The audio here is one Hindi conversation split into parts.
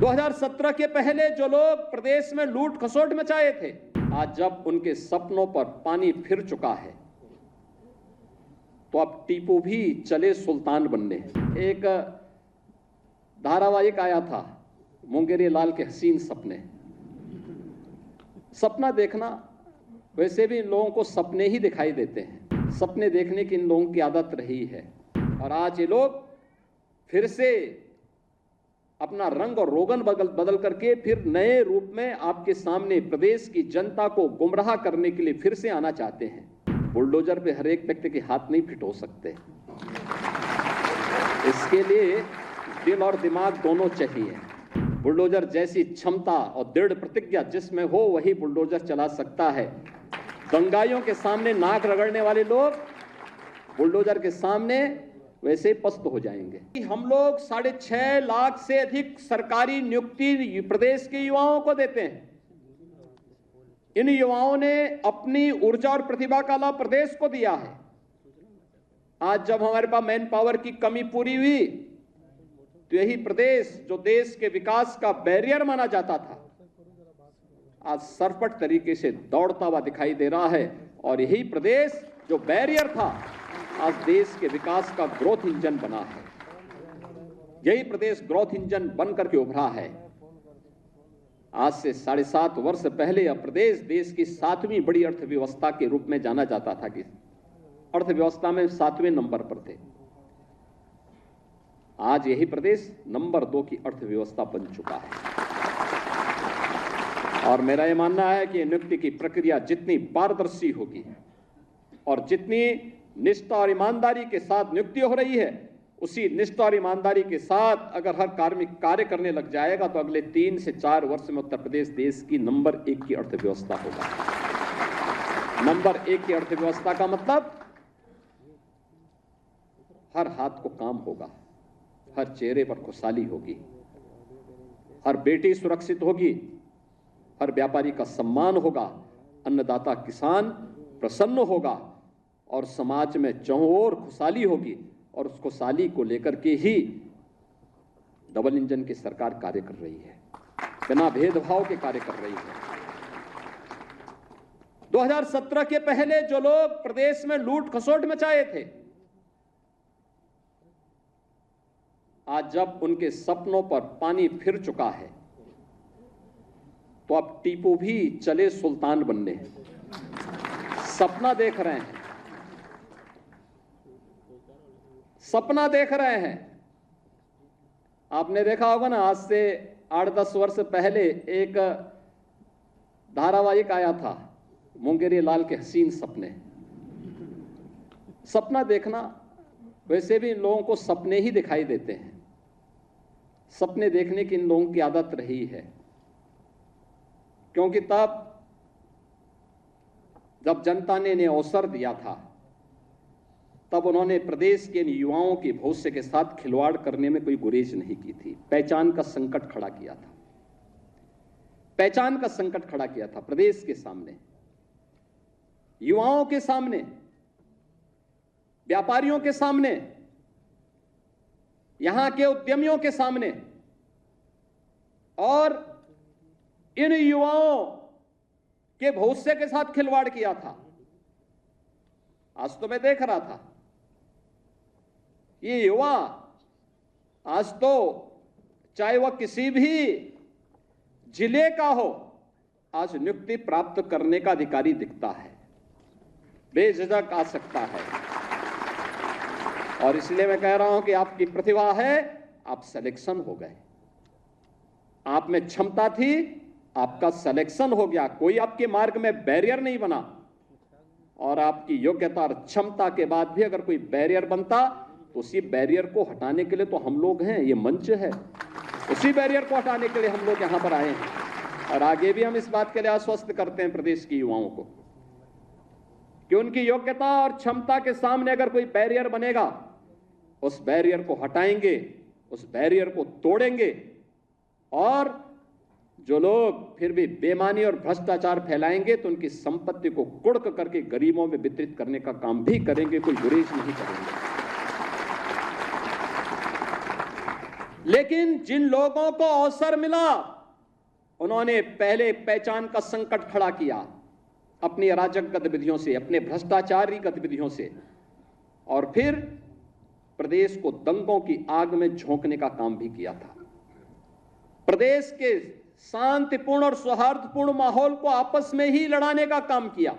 2017 के पहले जो लोग प्रदेश में लूट खसोट मचाए थे, आज जब उनके सपनों पर पानी फिर चुका है तो अब टीपू भी चले सुल्तान बनने। एक धारावाहिक आया था, मुंगेरी लाल के हसीन सपने। सपना देखना वैसे भी इन लोगों को सपने ही दिखाई देते हैं। सपने देखने की इन लोगों की आदत रही है और आज ये लोग फिर से अपना रंग और रोगन बदल करके फिर नए रूप में आपके सामने प्रदेश की जनता को गुमराह करने के लिए फिर से आना चाहते हैं। बुलडोजर पे हर एक व्यक्ति के हाथ नहीं फिट हो सकते, इसके लिए दिल और दिमाग दोनों चाहिए। बुलडोजर जैसी क्षमता और दृढ़ प्रतिज्ञा जिसमें हो वही बुलडोजर चला सकता है। दंगाइयों के सामने नाक रगड़ने वाले लोग बुलडोजर के सामने वैसे ही पस्त हो जाएंगे। हम लोग 6.5 लाख से अधिक सरकारी नियुक्ति प्रदेश के युवाओं को देते हैं। इन युवाओं ने अपनी ऊर्जा और प्रतिभा का लाभ प्रदेश को दिया है। आज जब हमारे पास मैन पावर की कमी पूरी हुई तो यही प्रदेश जो देश के विकास का बैरियर माना जाता था, आज सरपट तरीके से दौड़ता हुआ दिखाई दे रहा है। और यही प्रदेश जो बैरियर था, आज देश के विकास का ग्रोथ इंजन बना है। यही प्रदेश ग्रोथ इंजन बनकर के उभरा है। आज से 7.5 वर्ष पहले यह प्रदेश देश की 7वीं बड़ी अर्थव्यवस्था के रूप में जाना जाता था कि अर्थव्यवस्था में 7वें नंबर पर थे। आज यही प्रदेश नंबर 2 की अर्थव्यवस्था बन चुका है। और मेरा यह मानना है कि नियुक्ति की प्रक्रिया जितनी पारदर्शी होगी और जितनी निष्ठा और ईमानदारी के साथ नियुक्ति हो रही है, उसी निष्ठा और ईमानदारी के साथ अगर हर कार्मिक कार्य करने लग जाएगा तो अगले 3 से 4 वर्ष में उत्तर प्रदेश देश की नंबर 1 की अर्थव्यवस्था होगा। नंबर 1 की अर्थव्यवस्था का मतलब हर हाथ को काम होगा, हर चेहरे पर खुशहाली होगी, हर बेटी सुरक्षित होगी, हर व्यापारी का सम्मान होगा, अन्नदाता किसान प्रसन्न होगा और समाज में चारों ओर खुशहाली होगी। और उस खुशहाली को लेकर के ही डबल इंजन की सरकार कार्य कर रही है, बिना भेदभाव के कार्य कर रही है। 2017 के पहले जो लोग प्रदेश में लूट खसोट मचाए थे, आज जब उनके सपनों पर पानी फिर चुका है तो अब टीपू भी चले सुल्तान बनने। सपना देख रहे हैं, सपना देख रहे हैं। आपने देखा होगा ना, आज से 8-10 वर्ष पहले एक धारावाहिक आया था, मुंगेरी लाल के हसीन सपने। सपना देखना वैसे भी इन लोगों को सपने ही दिखाई देते हैं। सपने देखने की इन लोगों की आदत रही है, क्योंकि तब जब जनता ने इन्हें अवसर दिया था तब उन्होंने प्रदेश के युवाओं के भविष्य के साथ खिलवाड़ करने में कोई गुरेज नहीं की थी। पहचान का संकट खड़ा किया था, पहचान का संकट खड़ा किया था प्रदेश के सामने, युवाओं के सामने, व्यापारियों के सामने, यहां के उद्यमियों के सामने। और इन युवाओं के भविष्य के साथ खिलवाड़ किया था। आज तो मैं देख रहा था, ये युवा आज तो चाहे वह किसी भी जिले का हो, आज नियुक्ति प्राप्त करने का अधिकारी दिखता है, बेझिझक आ सकता है। और इसलिए मैं कह रहा हूं कि आपकी प्रतिभा है, आप सिलेक्शन हो गए। आप में क्षमता थी, आपका सिलेक्शन हो गया। कोई आपके मार्ग में बैरियर नहीं बना। और आपकी योग्यता और क्षमता के बाद भी अगर कोई बैरियर बनता तो उसी बैरियर को हटाने के लिए तो हम लोग हैं, ये मंच है, उसी बैरियर को हटाने के लिए हम लोग यहां पर आए हैं। और आगे भी हम इस बात के लिए आश्वस्त करते हैं प्रदेश के युवाओं को कि उनकी योग्यता और क्षमता के सामने अगर कोई बैरियर बनेगा, उस बैरियर को हटाएंगे, उस बैरियर को तोड़ेंगे। और जो लोग फिर भी बेईमानी और भ्रष्टाचार फैलाएंगे तो उनकी संपत्ति को कुड़क करके गरीबों में वितरित करने का काम भी करेंगे, कोई गुरेज नहीं करेंगे। लेकिन जिन लोगों को अवसर मिला उन्होंने पहले पहचान का संकट खड़ा किया अपनी अराजक गतिविधियों से, अपने भ्रष्टाचारी गतिविधियों से, और फिर प्रदेश को दंगों की आग में झोंकने का काम भी किया था। प्रदेश के शांतिपूर्ण और सौहार्दपूर्ण माहौल को आपस में ही लड़ाने का काम किया।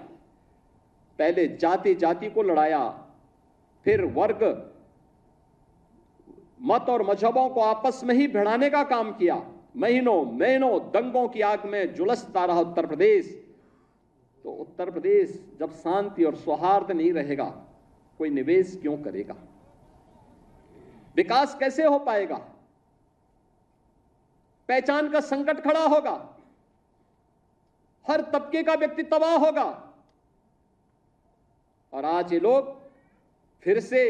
पहले जाति जाति को लड़ाया, फिर वर्ग, मत और मजहबों को आपस में ही भिड़ाने का काम किया। महीनों दंगों की आग में झुलसता रहा उत्तर प्रदेश। तो उत्तर प्रदेश जब शांति और सौहार्द नहीं रहेगा, कोई निवेश क्यों करेगा? विकास कैसे हो पाएगा? पहचान का संकट खड़ा होगा, हर तबके का व्यक्ति तबाह होगा। और आज ये लोग फिर से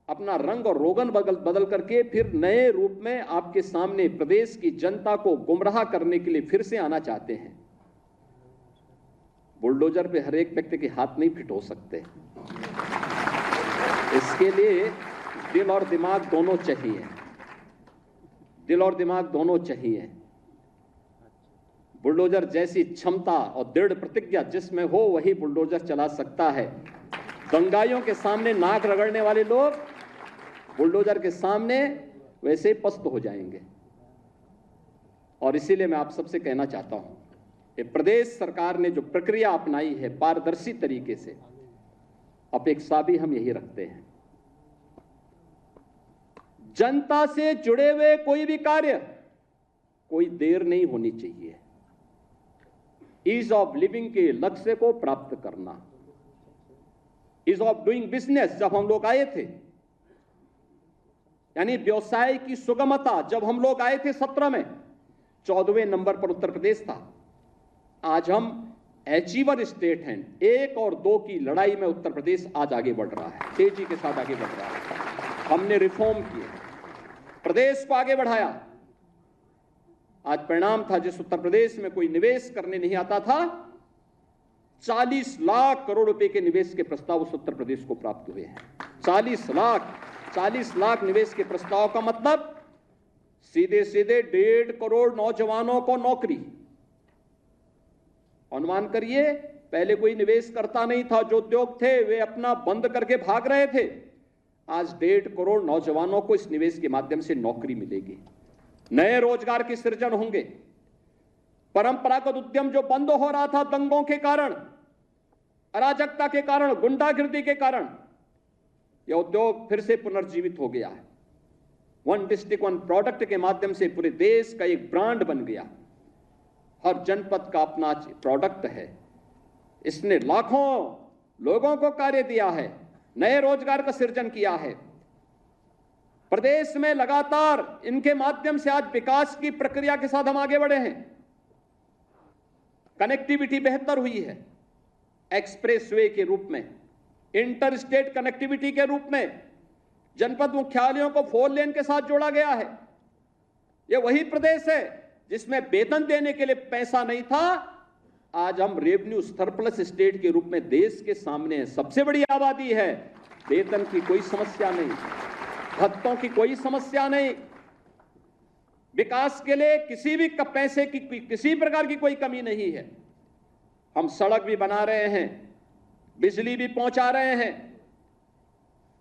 अपना रंग और रोगन बदल करके फिर नए रूप में आपके सामने प्रदेश की जनता को गुमराह करने के लिए फिर से आना चाहते हैं। बुलडोजर पे हर एक व्यक्ति के हाथ नहीं फिट हो सकते। इसके लिए दिल और दिमाग दोनों चाहिए, दिल और दिमाग दोनों चाहिए। बुलडोजर जैसी क्षमता और दृढ़ प्रतिज्ञा जिसमें हो वही बुलडोजर चला सकता है। दंगाइयों के सामने नाक रगड़ने वाले लोग बुलडोजर के सामने वैसे ही पस्त हो जाएंगे। और इसीलिए मैं आप सबसे कहना चाहता हूं कि प्रदेश सरकार ने जो प्रक्रिया अपनाई है पारदर्शी तरीके से, अपेक्षा भी हम यही रखते हैं। जनता से जुड़े हुए कोई भी कार्य, कोई देर नहीं होनी चाहिए। ईज ऑफ लिविंग के लक्ष्य को प्राप्त करना, ईज ऑफ डूइंग बिजनेस जब हम लोग आए थे, यानी व्यवसाय की सुगमता जब हम लोग आए थे 17 में 14वें नंबर पर उत्तर प्रदेश था। आज हम अचीवर स्टेट हैं। 1 और 2 की लड़ाई में उत्तर प्रदेश आज आगे बढ़ रहा है, तेजी के साथ आगे बढ़ रहा है। हमने रिफॉर्म किए, प्रदेश को आगे बढ़ाया। आज परिणाम था, जिस उत्तर प्रदेश में कोई निवेश करने नहीं आता था, 40 लाख करोड़ रुपए के निवेश के प्रस्ताव उस उत्तर प्रदेश को प्राप्त हुए हैं। 40 लाख निवेश के प्रस्ताव का मतलब सीधे 1.5 करोड़ नौजवानों को नौकरी। अनुमान करिए, पहले कोई निवेश करता नहीं था, जो उद्योग थे वे अपना बंद करके भाग रहे थे। आज 1.5 करोड़ नौजवानों को इस निवेश के माध्यम से नौकरी मिलेगी, नए रोजगार के सृजन होंगे। परंपरागत उद्यम जो बंद हो रहा था दंगों के कारण, अराजकता के कारण, गुंडागिर्दी के कारण, यह उद्योग फिर से पुनर्जीवित हो गया है। 1 डिस्ट्रिक्ट 1 प्रोडक्ट के माध्यम से पूरे देश का एक ब्रांड बन गया। हर जनपद का अपना प्रोडक्ट है। इसने लाखों लोगों को कार्य दिया है, नए रोजगार का सृजन किया है। प्रदेश में लगातार इनके माध्यम से आज विकास की प्रक्रिया के साथ हम आगे बढ़े हैं। कनेक्टिविटी बेहतर हुई है, एक्सप्रेसवे के रूप में, इंटर स्टेट कनेक्टिविटी के रूप में, जनपद मुख्यालयों को 4 लेन के साथ जोड़ा गया है। यह वही प्रदेश है जिसमें वेतन देने के लिए पैसा नहीं था। आज हम रेवेन्यू सरप्लस स्टेट के रूप में देश के सामने है। सबसे बड़ी आबादी है, वेतन की कोई समस्या नहीं, भत्तों की कोई समस्या नहीं, विकास के लिए किसी भी पैसे की किसी प्रकार की कोई कमी नहीं है। हम सड़क भी बना रहे हैं, बिजली भी पहुंचा रहे हैं,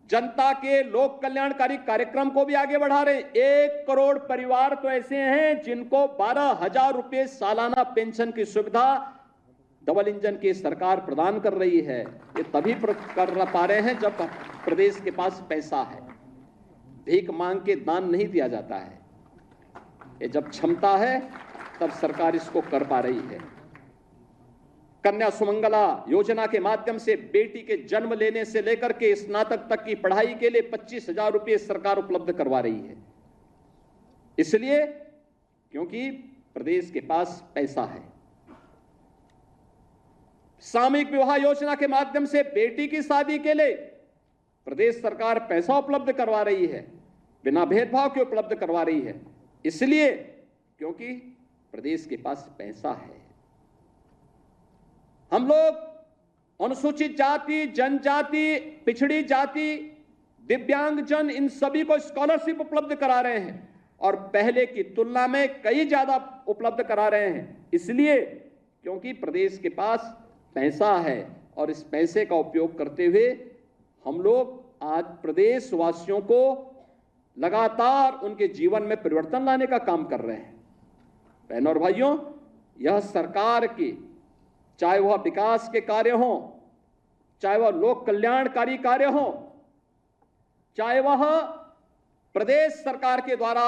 जनता के लोक कल्याणकारी कार्यक्रम को भी आगे बढ़ा रहे हैं। 1 करोड़ परिवार तो ऐसे हैं जिनको 12,000 रुपए सालाना पेंशन की सुविधा डबल इंजन की सरकार प्रदान कर रही है। ये तभी कर पा रहे हैं जब प्रदेश के पास पैसा है। भीख मांग के दान नहीं दिया जाता है, ये जब क्षमता है तब सरकार इसको कर पा रही है। कन्या सुमंगला योजना के माध्यम से बेटी के जन्म लेने से लेकर के स्नातक तक की पढ़ाई के लिए 25,000 रुपए सरकार उपलब्ध करवा रही है। इसलिए क्योंकि प्रदेश के पास पैसा है। सामूहिक विवाह योजना के माध्यम से बेटी की शादी के लिए प्रदेश सरकार पैसा उपलब्ध करवा रही है, बिना भेदभाव के उपलब्ध करवा रही है। इसलिए क्योंकि प्रदेश के पास पैसा है। हम लोग अनुसूचित जाति, जनजाति, पिछड़ी जाति, दिव्यांगजन, इन सभी को स्कॉलरशिप उपलब्ध करा रहे हैं और पहले की तुलना में कई ज्यादा उपलब्ध करा रहे हैं। इसलिए क्योंकि प्रदेश के पास पैसा है और इस पैसे का उपयोग करते हुए हम लोग आज प्रदेशवासियों को लगातार उनके जीवन में परिवर्तन लाने का काम कर रहे हैं। बहनों और भाइयों, यह सरकार की, चाहे वह विकास के कार्य हों, चाहे वह लोक कल्याणकारी कार्य हों, चाहे वह प्रदेश सरकार के द्वारा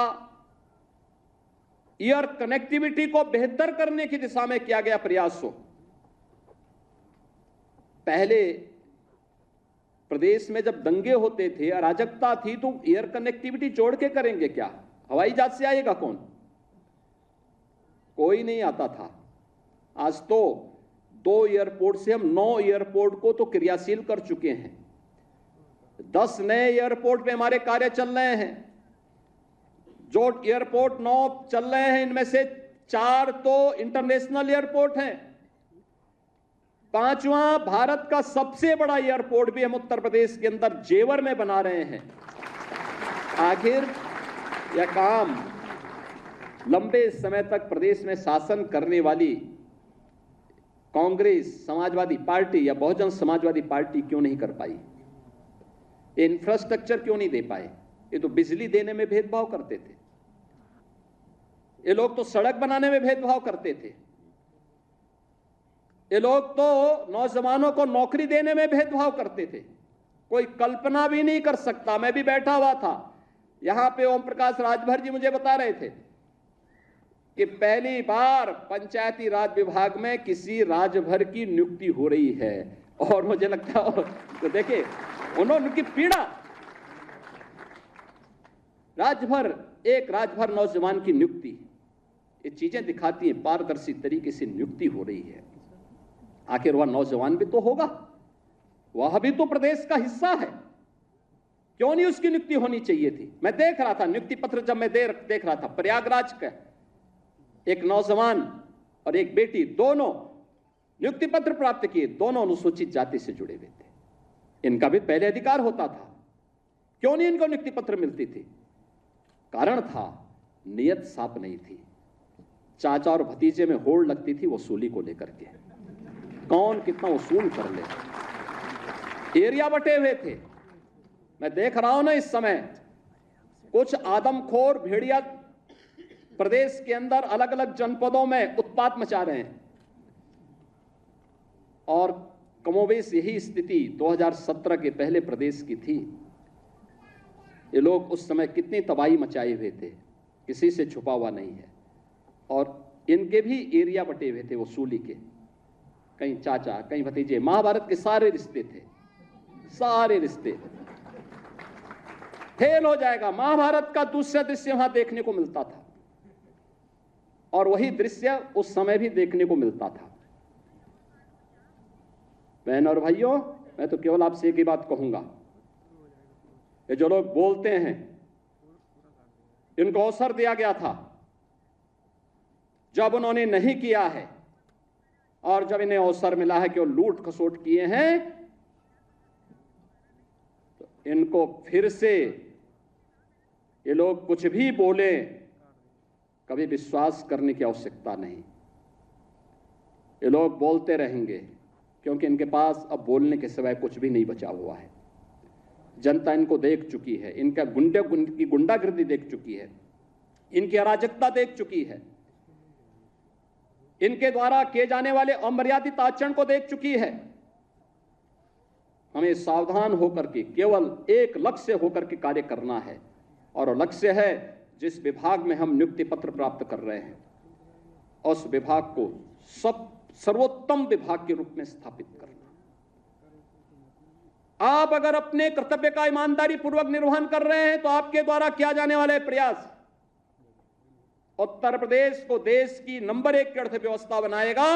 एयर कनेक्टिविटी को बेहतर करने की दिशा में किया गया प्रयास हो। पहले प्रदेश में जब दंगे होते थे, अराजकता थी, तो एयर कनेक्टिविटी जोड़ के करेंगे क्या? हवाई जहाज से आएगा कौन? कोई नहीं आता था। आज तो 2 एयरपोर्ट से हम 9 एयरपोर्ट को तो क्रियाशील कर चुके हैं। 10 नए एयरपोर्ट पे हमारे कार्य चल रहे हैं। जो एयरपोर्ट 9 चल रहे हैं, इनमें से 4 तो इंटरनेशनल एयरपोर्ट हैं। 5वां भारत का सबसे बड़ा एयरपोर्ट भी हम उत्तर प्रदेश के अंदर जेवर में बना रहे हैं। आखिर यह काम लंबे समय तक प्रदेश में शासन करने वाली कांग्रेस, समाजवादी पार्टी या बहुजन समाजवादी पार्टी क्यों नहीं कर पाई? इंफ्रास्ट्रक्चर क्यों नहीं दे पाए? ये तो बिजली देने में भेदभाव करते थे, ये लोग तो सड़क बनाने में भेदभाव करते थे, ये लोग तो नौजवानों को नौकरी देने में भेदभाव करते थे। कोई कल्पना भी नहीं कर सकता। मैं भी बैठा हुआ था यहां पे, ओम प्रकाश राजभर जी मुझे बता रहे थे कि पहली बार पंचायती राज विभाग में किसी राजभर की नियुक्ति हो रही है। और मुझे लगता है तो देखिए, उनकी पीड़ा, एक राजभर नौजवान की नियुक्ति, ये चीजें दिखाती हैं पारदर्शी तरीके से नियुक्ति हो रही है। आखिर वह नौजवान भी तो होगा, वह भी तो प्रदेश का हिस्सा है, क्यों नहीं उसकी नियुक्ति होनी चाहिए थी? मैं देख रहा था नियुक्ति पत्र, जब मैं देख रहा था, प्रयागराज का एक नौजवान और एक बेटी, दोनों नियुक्ति पत्र प्राप्त किए, दोनों अनुसूचित जाति से जुड़े हुए थे। इनका भी पहले अधिकार होता था, क्यों नहीं इनको नियुक्ति पत्र मिलती थी? कारण था नियत साफ नहीं थी। चाचा और भतीजे में होड़ लगती थी वसूली को लेकर के, कौन कितना वसूल कर ले। एरिया बटे हुए थे। मैं देख रहा हूं ना इस समय कुछ आदमखोर भेड़िया प्रदेश के अंदर अलग अलग जनपदों में उत्पात मचा रहे हैं, और कमोबेश यही स्थिति 2017 के पहले प्रदेश की थी। ये लोग उस समय कितनी तबाही मचाए हुए थे, किसी से छुपा हुआ नहीं है। और इनके भी एरिया बटे हुए थे वसूली के, कहीं चाचा, कहीं भतीजे। महाभारत के सारे रिश्ते थे, सारे रिश्ते। फेल हो जाएगा। महाभारत का दूसरा दृश्य वहां देखने को मिलता था, और वही दृश्य उस समय भी देखने को मिलता था। बहन और भाइयों, मैं तो केवल आपसे एक ही बात कहूंगा, ये जो लोग बोलते हैं इनको अवसर दिया गया था, जब उन्होंने नहीं किया है और जब इन्हें अवसर मिला है कि वो लूट खसोट किए हैं, तो इनको फिर से ये लोग कुछ भी बोले, कभी विश्वास करने की आवश्यकता नहीं। ये लोग बोलते रहेंगे क्योंकि इनके पास अब बोलने के सिवाय कुछ भी नहीं बचा हुआ है। जनता इनको देख चुकी है, इनका की गुंडागर्दी देख चुकी है, इनकी अराजकता देख चुकी है, इनके द्वारा किए जाने वाले अमर्यादित आचरण को देख चुकी है। हमें सावधान होकर के केवल एक लक्ष्य होकर के कार्य करना है, और लक्ष्य है जिस विभाग में हम नियुक्ति पत्र प्राप्त कर रहे हैं, उस विभाग को सर्वोत्तम विभाग के रूप में स्थापित करना। आप अगर अपने कर्तव्य का ईमानदारी पूर्वक निर्वहन कर रहे हैं, तो आपके द्वारा किया जाने वाले प्रयास उत्तर प्रदेश को देश की नंबर 1 की अर्थव्यवस्था बनाएगा,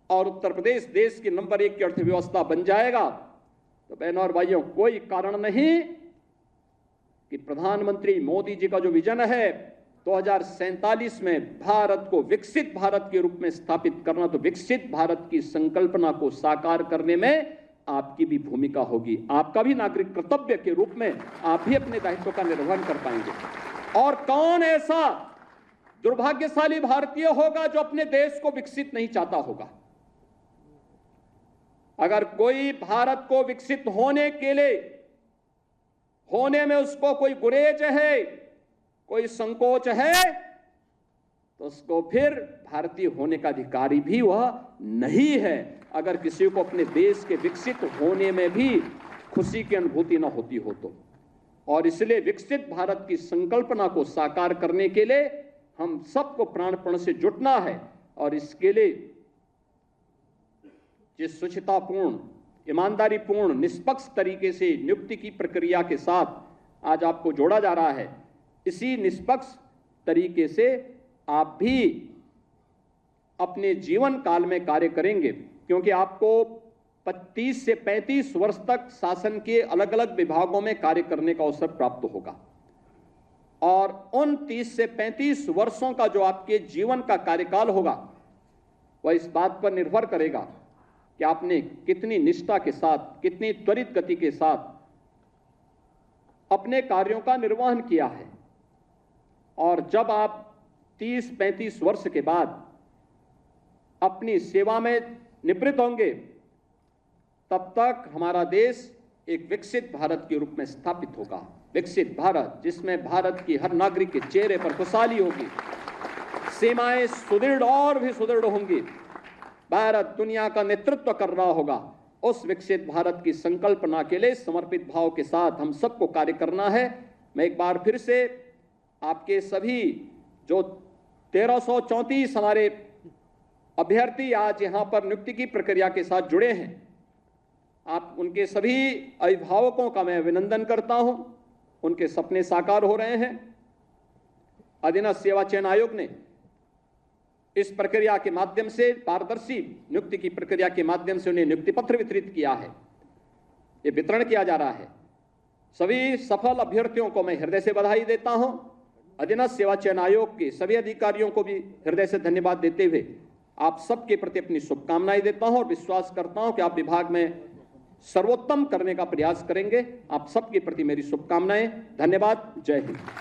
और उत्तर प्रदेश देश की नंबर 1 की अर्थव्यवस्था बन जाएगा। तो बहनों और भाइयों, कोई कारण नहीं कि प्रधानमंत्री मोदी जी का जो विजन है 2047 में भारत को विकसित भारत के रूप में स्थापित करना, तो विकसित भारत की संकल्पना को साकार करने में आपकी भी भूमिका होगी, आपका भी नागरिक कर्तव्य के रूप में आप भी अपने दायित्व का निर्वहन कर पाएंगे। और कौन ऐसा दुर्भाग्यशाली भारतीय होगा जो अपने देश को विकसित नहीं चाहता होगा? अगर कोई भारत को विकसित होने के लिए, होने में उसको कोई गुरेज है, कोई संकोच है, तो उसको फिर भारतीय होने का अधिकारी भी वह नहीं है। अगर किसी को अपने देश के विकसित होने में भी खुशी की अनुभूति न होती हो तो। और इसलिए विकसित भारत की संकल्पना को साकार करने के लिए हम सबको प्राणपण से जुटना है। और इसके लिए जिस शुचितापूर्ण, ईमानदारीपूर्ण, निष्पक्ष तरीके से नियुक्ति की प्रक्रिया के साथ आज आपको जोड़ा जा रहा है, इसी निष्पक्ष तरीके से आप भी अपने जीवन काल में कार्य करेंगे, क्योंकि आपको 30 से 35 वर्ष तक शासन के अलग अलग विभागों में कार्य करने का अवसर प्राप्त होगा। और उन 30 से 35 वर्षों का जो आपके जीवन का कार्यकाल होगा, वह इस बात पर निर्भर करेगा कि आपने कितनी निष्ठा के साथ, कितनी त्वरित गति के साथ अपने कार्यों का निर्वहन किया है। और जब आप 30-35 वर्ष के बाद अपनी सेवा में निवृत्त होंगे, तब तक हमारा देश एक विकसित भारत के रूप में स्थापित होगा। विकसित भारत जिसमें भारत की हर नागरिक के चेहरे पर खुशहाली होगी, सीमाएं सुदृढ़ और भी सुदृढ़ होंगी, भारत दुनिया का नेतृत्व कर रहा होगा। उस विकसित भारत की संकल्पना के लिए समर्पित भाव के साथ हम सबको कार्य करना है। मैं एक बार फिर से आपके सभी जो 1334 हमारे अभ्यर्थी आज यहां पर नियुक्ति की प्रक्रिया के साथ जुड़े हैं, आप उनके सभी अभिभावकों का मैं अभिनंदन करता हूं। उनके सपने साकार हो रहे हैं। अधीनस्थ सेवा चयन आयोग ने इस प्रक्रिया के माध्यम से, पारदर्शी नियुक्ति की प्रक्रिया के माध्यम से उन्हें नियुक्ति पत्र वितरित किया है, ये वितरण किया जा रहा है। सभी सफल अभ्यर्थियों को मैं हृदय से बधाई देता हूं। अधीनस्थ सेवा चयन आयोग के सभी अधिकारियों को भी हृदय से धन्यवाद देते हुए आप सबके प्रति अपनी शुभकामनाएं देता हूं और विश्वास करता हूं कि आप विभाग में सर्वोत्तम करने का प्रयास करेंगे। आप सबके प्रति मेरी शुभकामनाएं। धन्यवाद। जय हिंद।